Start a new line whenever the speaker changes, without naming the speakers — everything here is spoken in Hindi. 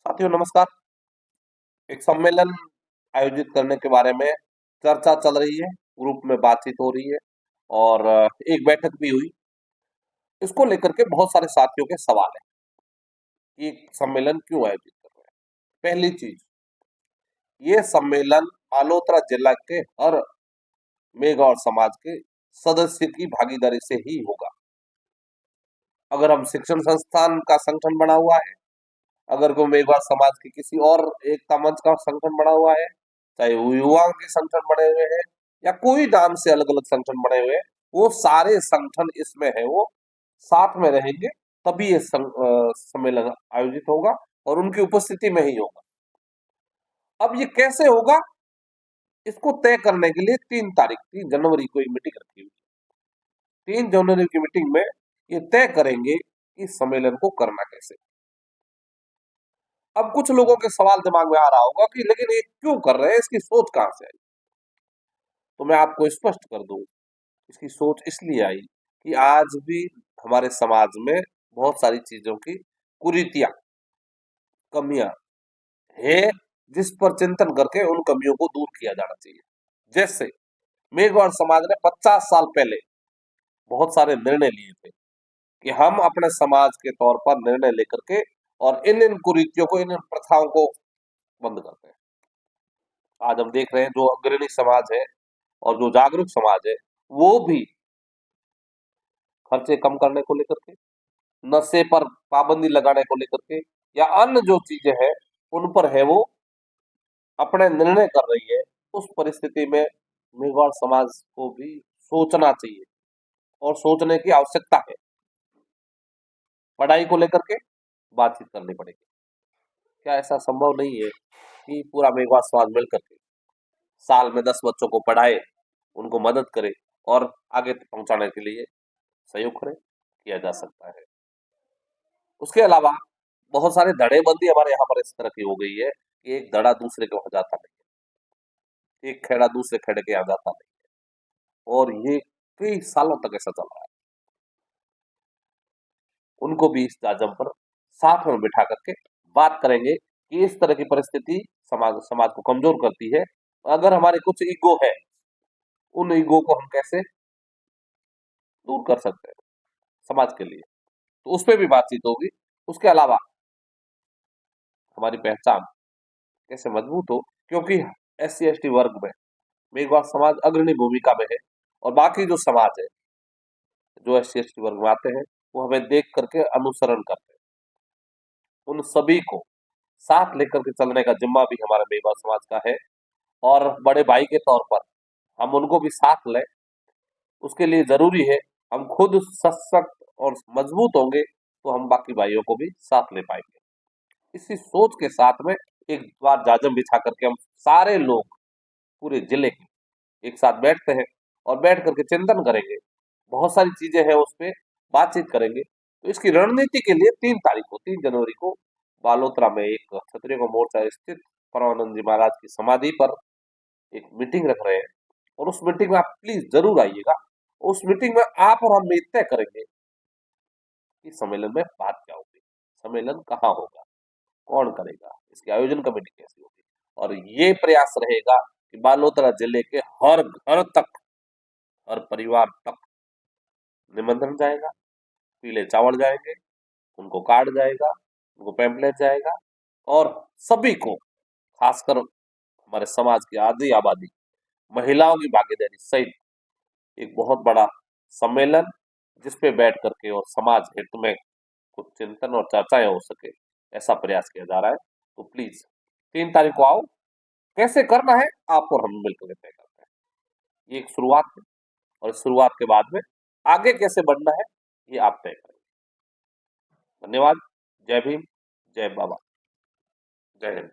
साथियों नमस्कार। एक सम्मेलन आयोजित करने के बारे में चर्चा चल रही है, ग्रुप में बातचीत हो रही है और एक बैठक भी हुई। इसको लेकर के बहुत सारे साथियों के सवाल है कि एक सम्मेलन क्यों आयोजित कर रहे हैं। पहली चीज, ये सम्मेलन बालोतरा जिला के हर मेघवाल समाज के सदस्य की भागीदारी से ही होगा। अगर हम शिक्षण संस्थान का संगठन बना हुआ है, अगर कोई मेघवाल समाज के किसी और एकता मंच का संगठन बना हुआ है, चाहे वो युवाओं के संगठन बने हुए हैं या कोई नाम से अलग अलग संगठन बने हुए हैं, वो सारे संगठन इसमें है, वो साथ में रहेंगे तभी ये सम्मेलन आयोजित होगा और उनकी उपस्थिति में ही होगा। अब ये कैसे होगा, इसको तय करने के लिए 3 जनवरी को एक मीटिंग रखी हुई है। 3 जनवरी की मीटिंग में ये तय करेंगे कि सम्मेलन को करना कैसे। अब कुछ लोगों के सवाल दिमाग में आ रहा होगा कि लेकिन ये क्यों कर रहे हैं, इसकी सोच कहां से आई। तो मैं आपको स्पष्ट कर दूं, इसकी सोच इसलिए आई कि आज भी हमारे समाज में बहुत सारी चीजों की कुरीतियां, कमियां है, जिस पर चिंतन करके उन कमियों को दूर किया जाना चाहिए। जैसे मेघवाल समाज ने 50 साल पहले बहुत सारे निर्णय लिए थे कि हम अपने समाज के तौर पर निर्णय लेकर के और इन कुरीतियों को, इन प्रथाओं को बंद करते हैं। आज हम देख रहे हैं जो अग्रणी समाज है और जो जागरूक समाज है, वो भी खर्चे कम करने को लेकर के, नशे पर पाबंदी लगाने को लेकर के या अन्य जो चीजें हैं उन पर है, वो अपने निर्णय कर रही है। उस परिस्थिति में मेघवाल समाज को भी सोचना चाहिए और सोचने की आवश्यकता है। पढ़ाई को लेकर के बातचीत करनी पड़ेगी। क्या ऐसा संभव नहीं है कि पूरा मेघवाल समाज मिलकर के साल में 10 बच्चों को पढ़ाए, उनको मदद करे और आगे पहुंचाने के लिए सहयोग करे? किया जा सकता है। उसके अलावा बहुत सारे धड़ेबंदी हमारे यहाँ पर इस तरह की हो गई है कि एक धड़ा दूसरे के वहां जाता नहीं है, एक खेड़ा दूसरे खेड़े के यहाँ जाता नहीं है, और ये कई सालों तक ऐसा चल रहा है। उनको भी इस जाजम पर साथ में बिठा करके बात करेंगे कि इस तरह की परिस्थिति समाज समाज को कमजोर करती है। अगर हमारे कुछ ईगो है, उन ईगो को हम कैसे दूर कर सकते हैं समाज के लिए, तो उस पर भी बातचीत होगी। उसके अलावा हमारी पहचान कैसे मजबूत हो, क्योंकि SC ST वर्ग में मेघवाल समाज अग्रणी भूमिका में है और बाकी जो समाज है, जो SC ST वर्ग में आते हैं, वो हमें देख करके अनुसरण करते हैं। उन सभी को साथ लेकर के चलने का जिम्मा भी हमारे मेघवाल समाज का है और बड़े भाई के तौर पर हम उनको भी साथ लें। उसके लिए जरूरी है हम खुद सशक्त और मजबूत होंगे तो हम बाकी भाइयों को भी साथ ले पाएंगे। इसी सोच के साथ में एक बार जाजम बिछा करके हम सारे लोग पूरे जिले के एक साथ बैठते हैं और बैठ करके चिंतन करेंगे। बहुत सारी चीजें हैं, उस पर बातचीत करेंगे। तो इसकी रणनीति के लिए 3 तारीख को, 3 जनवरी को बालोतरा में एक क्षत्रिय को मोर्चा स्थित परमानंद जी महाराज की समाधि पर एक मीटिंग रख रहे हैं और उस मीटिंग में आप प्लीज जरूर आइएगा। उस मीटिंग में आप और हम ये तय करेंगे कि सम्मेलन में बात क्या होगी, सम्मेलन कहाँ होगा, कौन करेगा, इसकी आयोजन कमेटी कैसी होगी, और ये प्रयास रहेगा कि बालोतरा जिले के हर घर तक, हर परिवार तक निमंत्रण जाएगा, पीले चावल जाएंगे, उनको कार्ड जाएगा, उनको पैम्पलेट जाएगा और सभी को, खासकर हमारे समाज की आधी आबादी, महिलाओं की भागीदारी सहित एक बहुत बड़ा सम्मेलन जिसपे बैठ करके और समाज हित में कुछ चिंतन और चर्चाएं हो सके, ऐसा प्रयास किया जा रहा है। तो प्लीज 3 तारीख को आओ। कैसे करना है आप और हम मिलकर तय करते हैं। ये एक शुरुआत है और इस शुरुआत के बाद में आगे कैसे बढ़ना है ये आप तय करें। धन्यवाद। जय भीम, जय बाबा, जय हिंद।